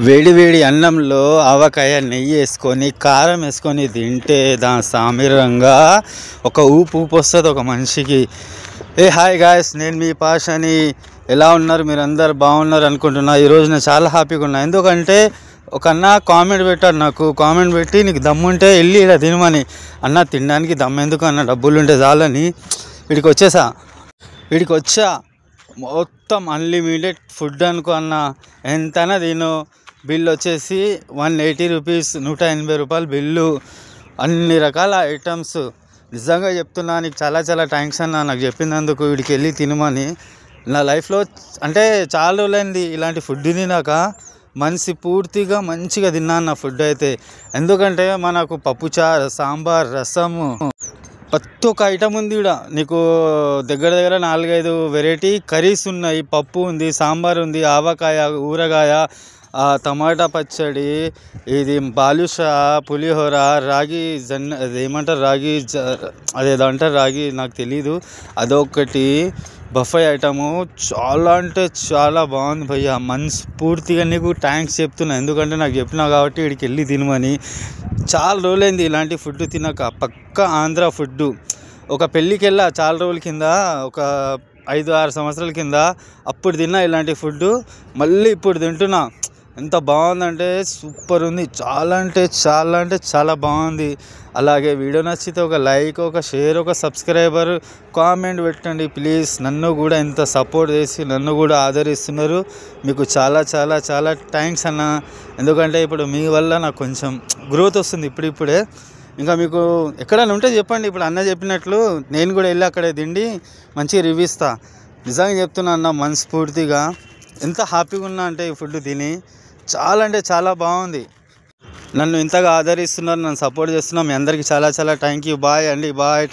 వేడి వేడి అన్నంలో ఆవకాయ నెయ్యి వేసుకొని కారం వేసుకొని తింటే దాని సామిరంగా ఒక ఊపు వస్తుంది ఒక మనిషికి. హాయ్ గాయస్, నేను మీ పాషని. ఎలా ఉన్నారు? మీరు అందరు బాగున్నారు అనుకుంటున్నా. ఈరోజు నేను చాలా హ్యాపీగా ఉన్నా. ఎందుకంటే ఒక అన్న కామెంట్ పెట్టాడు నాకు. కామెంట్ పెట్టి నీకు దమ్ముంటే వెళ్ళి ఇలా తినమని. అన్న తినడానికి దమ్ము ఎందుకు అన్న, డబ్బులు ఉంటే చాలని వీడికి వచ్చా. మొత్తం అన్లిమిటెడ్ ఫుడ్ అనుకో అన్న, ఎంతైనా తిను. బిల్లు వచ్చేసి 180 రూపీస్, 180 రూపాయలు బిల్లు. అన్ని రకాల ఐటమ్స్. నిజంగా చెప్తున్నా, నీకు చాలా చాలా థ్యాంక్స్ అన్న నాకు చెప్పినందుకు. వీడికి వెళ్ళి తినమని. నా లైఫ్లో అంటే చాలా రోజులైంది ఇలాంటి ఫుడ్ తినాక. మనసి పూర్తిగా మంచిగా తిన్నాను నా ఫుడ్ అయితే. ఎందుకంటే మనకు పప్పుచారు, సాంబార్, రసము, ప్రతి ఒక్క ఐటమ్ ఉంది ఇక్కడ. నీకు దగ్గర దగ్గర 4-5 వెరైటీ కర్రీస్ ఉన్నాయి. పప్పు ఉంది, సాంబార్ ఉంది, ఆవకాయ, ఊరగాయ, టమాటా పచ్చడి, ఇది బాలుషా, పులిహోర, రాగి అదేమంటారు, అదేదో అంటారు రాగి, నాకు తెలీదు, అదొకటి. బఫే ఐటము చాలా అంటే చాలా బాగుంది భయ్య. మనస్ఫూర్తిగా నీకు థ్యాంక్స్ చెప్తున్నా. ఎందుకంటే నాకు చెప్పినావు కాబట్టి వీడికి వెళ్ళి తినమని. చాలా రోజులైంది ఇలాంటి ఫుడ్ తినక. పక్క ఆంధ్ర ఫుడ్డు. ఒక పెళ్ళికి వెళ్ళా చాలా రోజుల కింద, ఒక 5-6 సంవత్సరాల కింద. అప్పుడు తిన్నా ఇలాంటి ఫుడ్డు. మళ్ళీ ఇప్పుడు తింటున్నా. ఎంత బాగుందంటే సూపర్ ఉంది. చాలా అంటే చాలా బాగుంది. అలాగే వీడియో నచ్చితే ఒక లైక్, ఒక షేర్, ఒక సబ్స్క్రైబర్, కామెంట్ పెట్టండి ప్లీజ్. నన్ను కూడా ఎంత సపోర్ట్ చేసి నన్ను కూడా ఆదరిస్తున్నారు. మీకు చాలా చాలా చాలా థ్యాంక్స్ అన్న. ఎందుకంటే ఇప్పుడు మీ వల్ల నాకు కొంచెం గ్రోత్ వస్తుంది ఇప్పుడిప్పుడే. ఇంకా మీకు ఎక్కడైనా ఉంటే చెప్పండి. ఇప్పుడు అన్న చెప్పినట్లు నేను కూడా వెళ్ళి అక్కడే తిండి మంచిగా రివ్యూ ఇస్తా. నిజంగా చెప్తున్నా అన్న, మనస్ఫూర్తిగా ఎంత హ్యాపీగా ఉన్నా అంటే ఈ ఫుడ్ తిని. చాలా అంటే చాలా బాగుంది. నన్ను ఇంతగా ఆదరిస్తున్నారు, నన్ను సపోర్ట్ చేస్తున్నారు. మీ అందరికీ చాలా చాలా థ్యాంక్ యూ. బాయ్ అండి, బాయ్.